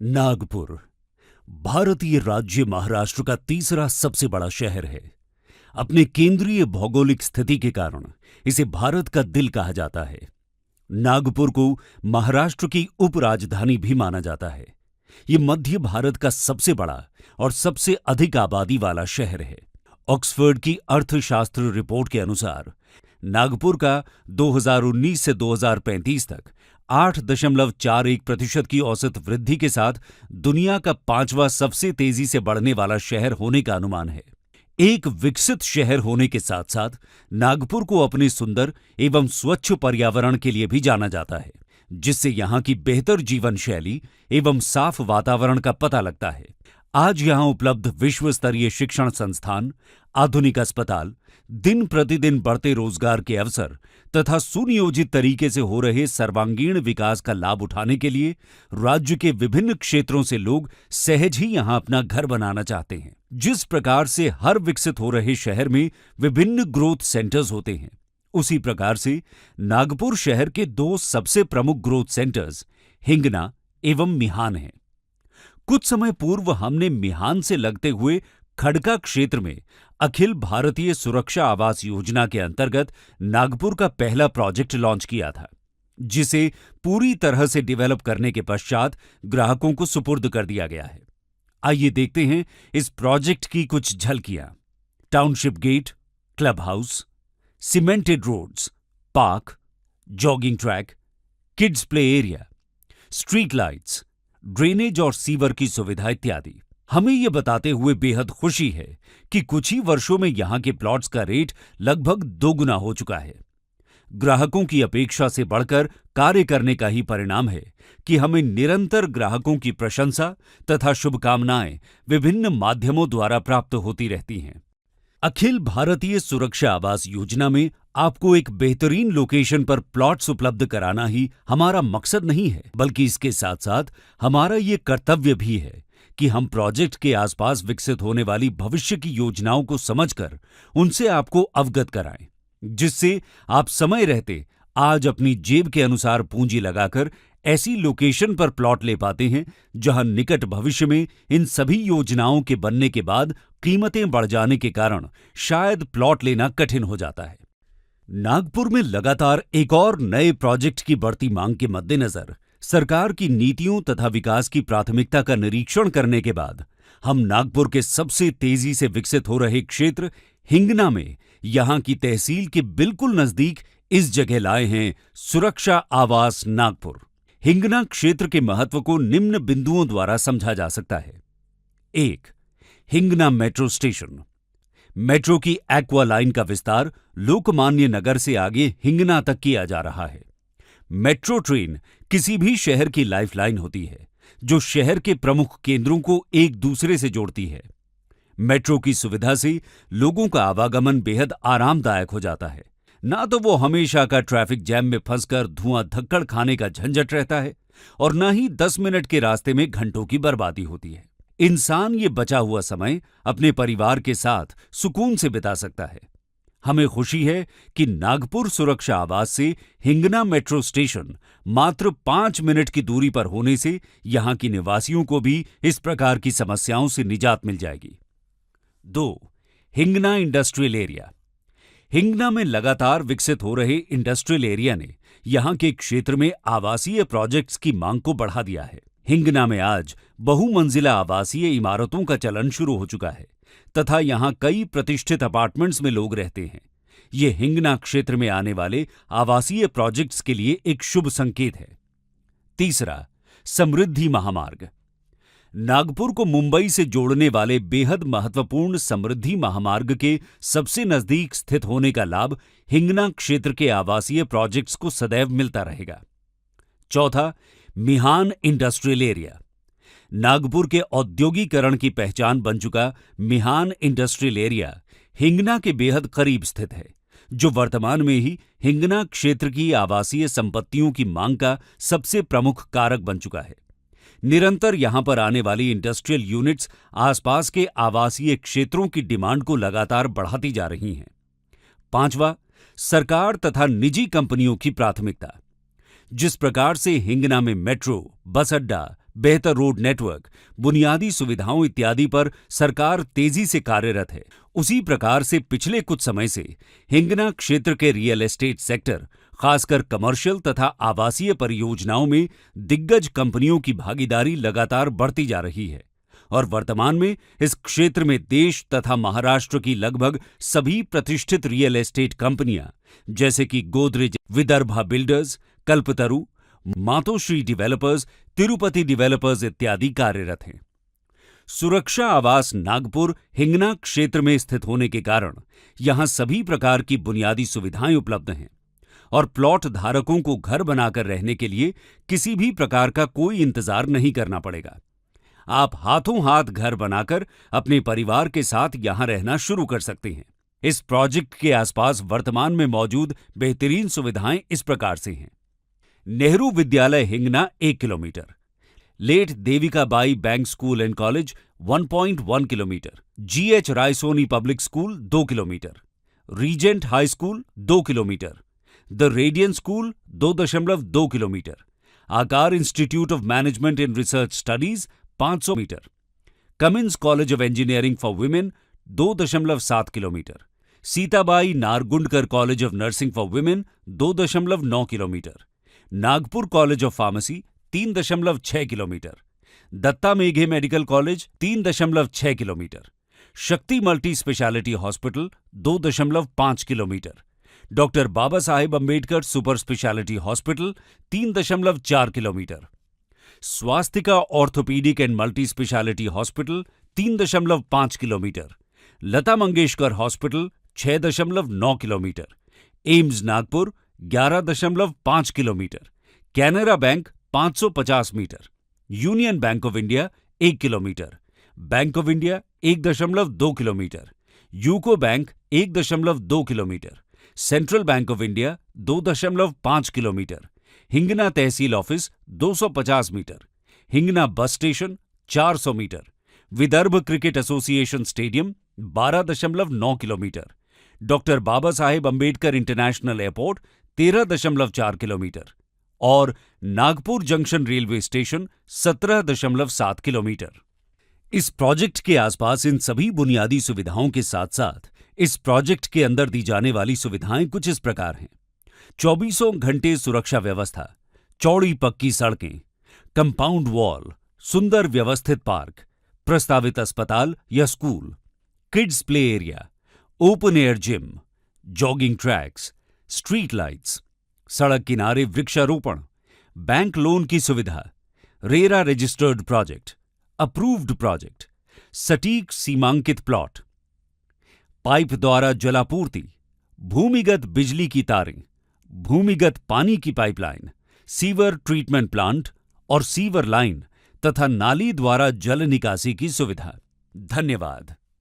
नागपुर भारतीय राज्य महाराष्ट्र का तीसरा सबसे बड़ा शहर है। अपने केंद्रीय भौगोलिक स्थिति के कारण इसे भारत का दिल कहा जाता है। नागपुर को महाराष्ट्र की उपराजधानी भी माना जाता है। ये मध्य भारत का सबसे बड़ा और सबसे अधिक आबादी वाला शहर है। ऑक्सफोर्ड की अर्थशास्त्र रिपोर्ट के अनुसार नागपुर का 2019 से 2035 तक 8.41% की औसत वृद्धि के साथ दुनिया का पांचवा सबसे तेजी से बढ़ने वाला शहर होने का अनुमान है। एक विकसित शहर होने के साथ साथ नागपुर को अपने सुंदर एवं स्वच्छ पर्यावरण के लिए भी जाना जाता है, जिससे यहाँ की बेहतर जीवन शैली एवं साफ वातावरण का पता लगता है। आज यहाँ उपलब्ध विश्व स्तरीय शिक्षण संस्थान, आधुनिक अस्पताल, दिन प्रतिदिन बढ़ते रोजगार के अवसर तथा सुनियोजित तरीके से हो रहे सर्वांगीण विकास का लाभ उठाने के लिए राज्य के विभिन्न क्षेत्रों से लोग सहज ही यहाँ अपना घर बनाना चाहते हैं। जिस प्रकार से हर विकसित हो रहे शहर में विभिन्न ग्रोथ सेंटर्स होते हैं, उसी प्रकार से नागपुर शहर के दो सबसे प्रमुख ग्रोथ सेंटर्स हिंगना एवं मिहान हैं। कुछ समय पूर्व हमने मिहान से लगते हुए खड़का क्षेत्र में अखिल भारतीय सुरक्षा आवास योजना के अंतर्गत नागपुर का पहला प्रोजेक्ट लॉन्च किया था, जिसे पूरी तरह से डेवलप करने के पश्चात ग्राहकों को सुपुर्द कर दिया गया है। आइए देखते हैं इस प्रोजेक्ट की कुछ झलकियां। Township gate, club house, cemented roads, park, jogging track, kids play area, street lights, drainage और सीवर की सुविधा इत्यादि। हमें ये बताते हुए बेहद खुशी है कि कुछ ही वर्षों में यहाँ के प्लॉट्स का रेट लगभग दोगुना हो चुका है। ग्राहकों की अपेक्षा से बढ़कर कार्य करने का ही परिणाम है कि हमें निरंतर ग्राहकों की प्रशंसा तथा शुभकामनाएं विभिन्न माध्यमों द्वारा प्राप्त होती रहती हैं। अखिल भारतीय सुरक्षा आवास योजना में आपको एक बेहतरीन लोकेशन पर प्लॉट्स उपलब्ध कराना ही हमारा मकसद नहीं है, बल्कि इसके साथ साथ हमारा ये कर्तव्य भी है कि हम प्रोजेक्ट के आसपास विकसित होने वाली भविष्य की योजनाओं को समझकर उनसे आपको अवगत कराएं, जिससे आप समय रहते आज अपनी जेब के अनुसार पूंजी लगाकर ऐसी लोकेशन पर प्लॉट ले पाते हैं जहां निकट भविष्य में इन सभी योजनाओं के बनने के बाद कीमतें बढ़ जाने के कारण शायद प्लॉट लेना कठिन हो जाता है। नागपुर में लगातार एक और नए प्रोजेक्ट की बढ़ती मांग के मद्देनजर सरकार की नीतियों तथा विकास की प्राथमिकता का निरीक्षण करने के बाद हम नागपुर के सबसे तेजी से विकसित हो रहे क्षेत्र हिंगना में यहां की तहसील के बिल्कुल नजदीक इस जगह लाए हैं सुरक्षा आवास नागपुर। हिंगना क्षेत्र के महत्व को निम्न बिंदुओं द्वारा समझा जा सकता है। 1. Hingna metro station. मेट्रो की एक्वा लाइन का विस्तार लोकमान्य नगर से आगे हिंगना तक किया जा रहा है। मेट्रो ट्रेन किसी भी शहर की लाइफलाइन होती है, जो शहर के प्रमुख केंद्रों को एक दूसरे से जोड़ती है। मेट्रो की सुविधा से लोगों का आवागमन बेहद आरामदायक हो जाता है। ना तो वो हमेशा का ट्रैफिक जैम में फंसकर धुआं धक्कड़ खाने का झंझट रहता है और ना ही 10 मिनट के रास्ते में घंटों की बर्बादी होती है। इंसान ये बचा हुआ समय अपने परिवार के साथ सुकून से बिता सकता है। हमें खुशी है कि नागपुर सुरक्षा आवास से हिंगना मेट्रो स्टेशन मात्र 5 मिनट की दूरी पर होने से यहाँ की निवासियों को भी इस प्रकार की समस्याओं से निजात मिल जाएगी। 2. Hingna industrial area. हिंगना में लगातार विकसित हो रहे इंडस्ट्रियल एरिया ने यहाँ के क्षेत्र में आवासीय प्रोजेक्ट्स की मांग को बढ़ा दिया है। हिंगना में आज बहुमंजिला आवासीय इमारतों का चलन शुरू हो चुका है तथा यहाँ कई प्रतिष्ठित अपार्टमेंट्स में लोग रहते हैं। ये हिंगना क्षेत्र में आने वाले आवासीय प्रोजेक्ट्स के लिए एक शुभ संकेत है। 3. समृद्धि महामार्ग। नागपुर को मुंबई से जोड़ने वाले बेहद महत्वपूर्ण समृद्धि महामार्ग के सबसे नजदीक स्थित होने का लाभ हिंगना क्षेत्र के आवासीय प्रोजेक्ट्स को सदैव मिलता रहेगा। 4. मिहान इंडस्ट्रियल एरिया। नागपुर के औद्योगिकरण की पहचान बन चुका मिहान इंडस्ट्रियल एरिया हिंगना के बेहद करीब स्थित है, जो वर्तमान में ही हिंगना क्षेत्र की आवासीय संपत्तियों की मांग का सबसे प्रमुख कारक बन चुका है। निरंतर यहां पर आने वाली इंडस्ट्रियल यूनिट्स आसपास के आवासीय क्षेत्रों की डिमांड को लगातार बढ़ाती जा रही हैं। 5. सरकार तथा निजी कंपनियों की प्राथमिकता। जिस प्रकार से हिंगना में मेट्रो, बस अड्डा, बेहतर रोड नेटवर्क, बुनियादी सुविधाओं इत्यादि पर सरकार तेजी से कार्यरत है। उसी प्रकार से पिछले कुछ समय से हिंगना क्षेत्र के रियल एस्टेट सेक्टर, खासकर कमर्शियल तथा आवासीय परियोजनाओं में दिग्गज कंपनियों की भागीदारी लगातार बढ़ती जा रही है और वर्तमान में इस क्षेत्र में देश तथा महाराष्ट्र की लगभग सभी प्रतिष्ठित रियल एस्टेट कंपनियां जैसे कि Godrej, Vidarbha builders, Kalpataru, Matoshree developers, Tirupati developers इत्यादि कार्यरत हैं। सुरक्षा आवास नागपुर हिंगना क्षेत्र में स्थित होने के कारण यहां सभी प्रकार की बुनियादी सुविधाएं उपलब्ध हैं और प्लॉट धारकों को घर बनाकर रहने के लिए किसी भी प्रकार का कोई इंतजार नहीं करना पड़ेगा। आप हाथों हाथ घर बनाकर अपने परिवार के साथ यहां रहना शुरू कर सकते हैं। इस प्रोजेक्ट के आसपास वर्तमान में मौजूद बेहतरीन सुविधाएं इस प्रकार से हैं। Nehru Vidyalaya Hingna 1 kilometre, late Devika Bai bank school and college 1.1 kilometre, GH Raisoni public school 2 kilometre, regent high school 2 kilometre, the radiant school 2.2 kilometre, Akar institute of management and research studies 500 metre, Cummins college of engineering for women 2.7 kilometre, Sitabai Nargundkar college of nursing for women 2.9 kilometre, Nagpur college of pharmacy 3.6 kilometre, Datta Meghe medical college 3.6 kilometre, शक्ति multi speciality hospital 2.5 kilometre, doctor Baba Saheb Ambedkar super speciality hospital 3.4 kilometre, Swasthyika orthopaedic and multi speciality hospital 3.5 kilometre, Lata Mangeshkar hospital 6.9 kilometre, AIIMS Nagpur 11.5 kilometre, Canara bank 550 metre, union bank of India 1 kilometre, bank of India 1.2 kilometre, UCO bank 1.2 kilometre, central bank of India 2.5 kilometre, Hingna tehsil office 250 metre, Hingna bus station 400 metre, Vidarbha cricket association stadium 12.9 kilometre, doctor Baba Saheb Ambedkar international airport 13.4 kilometre और Nagpur junction railway station 17.7 kilometre. इस project के आसपास इन सभी बुनियादी सुविधाओं के साथ साथ इस प्रोजेक्ट के अंदर दी जाने वाली सुविधाएं कुछ इस प्रकार हैं। 24 घंटे सुरक्षा व्यवस्था, चौड़ी पक्की सड़कें, कंपाउंड वॉल, सुंदर व्यवस्थित पार्क, प्रस्तावित अस्पताल या school, kids play area, open air gym, jogging tracks, street lights, सड़क किनारे वृक्षारोपण, बैंक लोन की सुविधा, RERA registered project, approved project, सटीक सीमांकित प्लॉट, पाइप द्वारा जलापूर्ति, भूमिगत बिजली की तारें, भूमिगत पानी की पाइपलाइन, सीवर ट्रीटमेंट प्लांट और सीवर लाइन तथा नाली द्वारा जल निकासी की सुविधा। धन्यवाद।